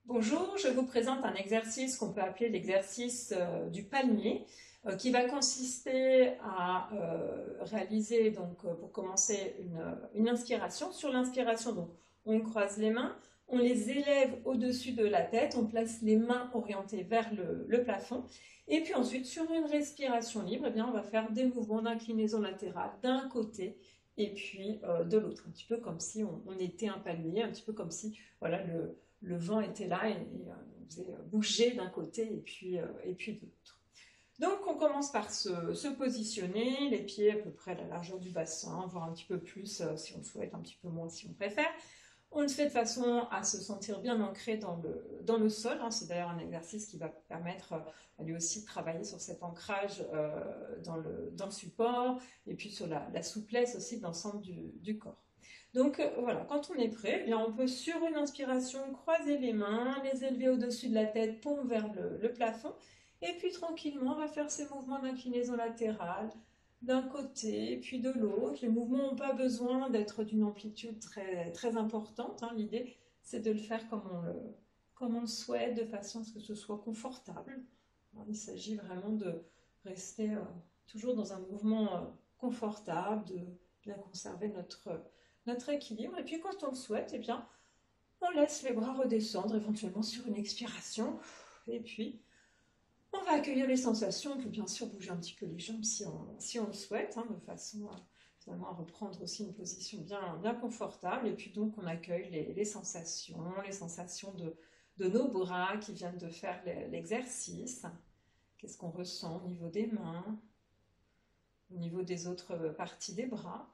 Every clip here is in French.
Bonjour, je vous présente un exercice qu'on peut appeler l'exercice du palmier, qui va consister à réaliser, pour commencer, une inspiration. Sur l'inspiration, donc, on croise les mains, on les élève au-dessus de la tête, on place les mains orientées vers le plafond, et puis ensuite, sur une respiration libre, eh bien, on va faire des mouvements d'inclinaison latérale d'un côté et puis de l'autre, un petit peu comme si on était un palmier, un petit peu comme si voilà, le vent était là et on faisait bouger d'un côté et puis de l'autre. Donc on commence par se positionner, les pieds à peu près à la largeur du bassin, voire un petit peu plus si on le souhaite, un petit peu moins si on préfère. On le fait de façon à se sentir bien ancré dans le sol. Hein. C'est d'ailleurs un exercice qui va permettre à lui aussi de travailler sur cet ancrage dans le support et puis sur la souplesse aussi de l'ensemble du corps. Donc voilà, quand on est prêt, eh bien, on peut sur une inspiration croiser les mains, les élever au-dessus de la tête, paume vers le plafond, et puis tranquillement on va faire ces mouvements d'inclinaison latérale d'un côté puis de l'autre. Les mouvements n'ont pas besoin d'être d'une amplitude très, très importante. Hein. L'idée, c'est de le faire comme on le souhaite, de façon à ce que ce soit confortable. Il s'agit vraiment de rester toujours dans un mouvement confortable, de bien conserver notre équilibre. Et puis quand on le souhaite, eh bien, on laisse les bras redescendre éventuellement sur une expiration. Et puis, on va accueillir les sensations. On peut bien sûr bouger un petit peu les jambes si on le souhaite, hein, de façon finalement à reprendre aussi une position bien, bien confortable. Et puis donc, on accueille les sensations de nos bras qui viennent de faire l'exercice. Qu'est-ce qu'on ressent au niveau des mains, au niveau des autres parties des bras.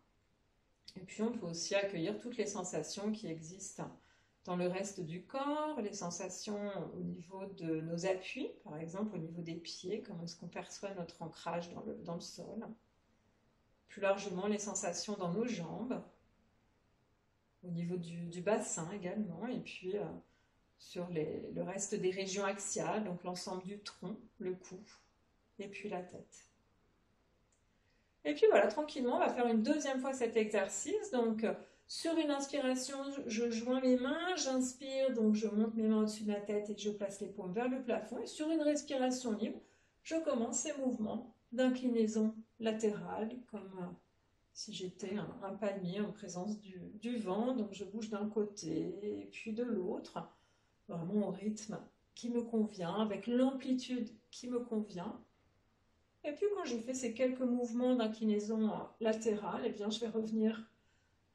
Et puis on peut aussi accueillir toutes les sensations qui existent dans le reste du corps, les sensations au niveau de nos appuis, par exemple au niveau des pieds, comment est-ce qu'on perçoit notre ancrage dans le sol. Plus largement, les sensations dans nos jambes, au niveau du bassin également, et puis sur le reste des régions axiales, donc l'ensemble du tronc, le cou, et puis la tête. Et puis voilà, tranquillement, on va faire une deuxième fois cet exercice. Donc, sur une inspiration, je joins mes mains, j'inspire, donc je monte mes mains au-dessus de la tête et je place les paumes vers le plafond. Et sur une respiration libre, je commence ces mouvements d'inclinaison latérale, comme si j'étais un palmier en présence du vent. Donc, je bouge d'un côté et puis de l'autre, vraiment au rythme qui me convient, avec l'amplitude qui me convient. Et puis quand j'ai fait ces quelques mouvements d'inclinaison latérale, eh bien, je vais revenir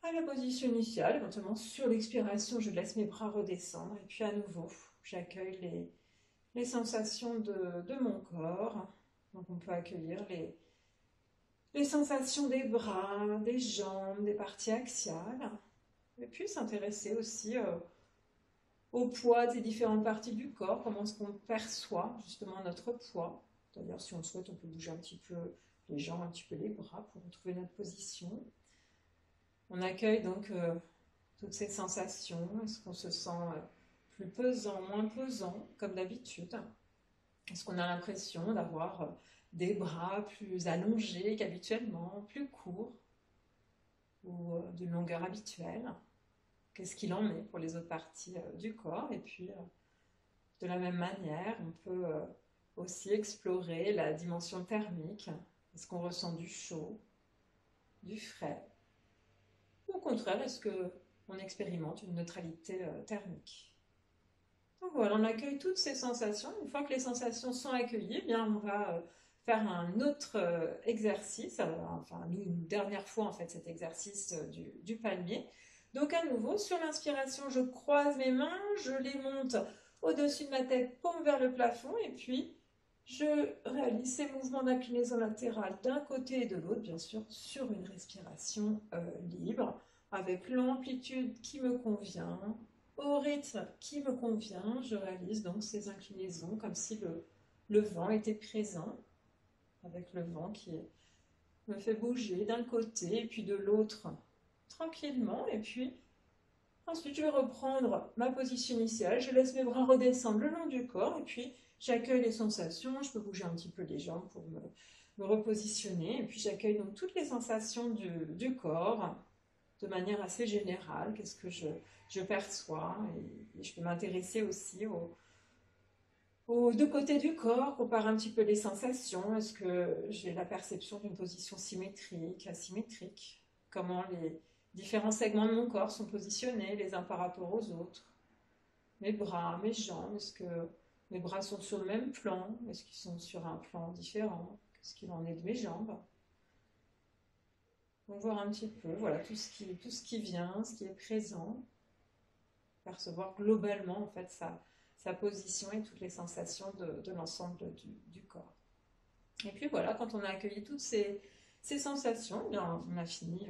à la position initiale. Éventuellement, sur l'expiration, je laisse mes bras redescendre. Et puis à nouveau, j'accueille les sensations de mon corps. Donc on peut accueillir les sensations des bras, des jambes, des parties axiales. Et puis s'intéresser aussi au poids des différentes parties du corps, comment est-ce qu'on perçoit justement notre poids. D'ailleurs, si on le souhaite, on peut bouger un petit peu les jambes, un petit peu les bras pour retrouver notre position. On accueille donc toutes ces sensations. Est-ce qu'on se sent plus pesant, moins pesant, comme d'habitude? Est-ce qu'on a l'impression d'avoir des bras plus allongés qu'habituellement, plus courts, ou d'une longueur habituelle? Qu'est-ce qu'il en est pour les autres parties du corps? Et puis, de la même manière, on peut aussi explorer la dimension thermique. Est-ce qu'on ressent du chaud, du frais? Ou au contraire, est-ce qu'on expérimente une neutralité thermique? Donc voilà, on accueille toutes ces sensations. Une fois que les sensations sont accueillies, eh bien, on va faire un autre exercice, enfin une dernière fois en fait cet exercice du palmier. Donc à nouveau, sur l'inspiration, je croise mes mains, je les monte au-dessus de ma tête, paume vers le plafond, et puis je réalise ces mouvements d'inclinaison latérale d'un côté et de l'autre, bien sûr, sur une respiration libre, avec l'amplitude qui me convient, au rythme qui me convient. Je réalise donc ces inclinaisons comme si le vent était présent, avec le vent qui me fait bouger d'un côté et puis de l'autre tranquillement. Et puis ensuite, je vais reprendre ma position initiale. Je laisse mes bras redescendre le long du corps et puis j'accueille les sensations. Je peux bouger un petit peu les jambes pour me repositionner. Et puis j'accueille donc toutes les sensations du corps, de manière assez générale, qu'est-ce que je perçois, et je peux m'intéresser aussi aux deux côtés du corps, comparer un petit peu les sensations, est-ce que j'ai la perception d'une position symétrique, asymétrique, comment les différents segments de mon corps sont positionnés les uns par rapport aux autres, mes bras, mes jambes, est-ce que mes bras sont sur le même plan, est-ce qu'ils sont sur un plan différent, qu'est-ce qu'il en est de mes jambes. Donc voir un petit peu, voilà, tout ce qui vient, ce qui est présent, percevoir globalement en fait sa position et toutes les sensations de l'ensemble du corps. Et puis voilà, quand on a accueilli toutes ces sensations, eh bien, on a fini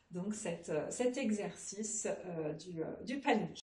donc cet exercice du panier.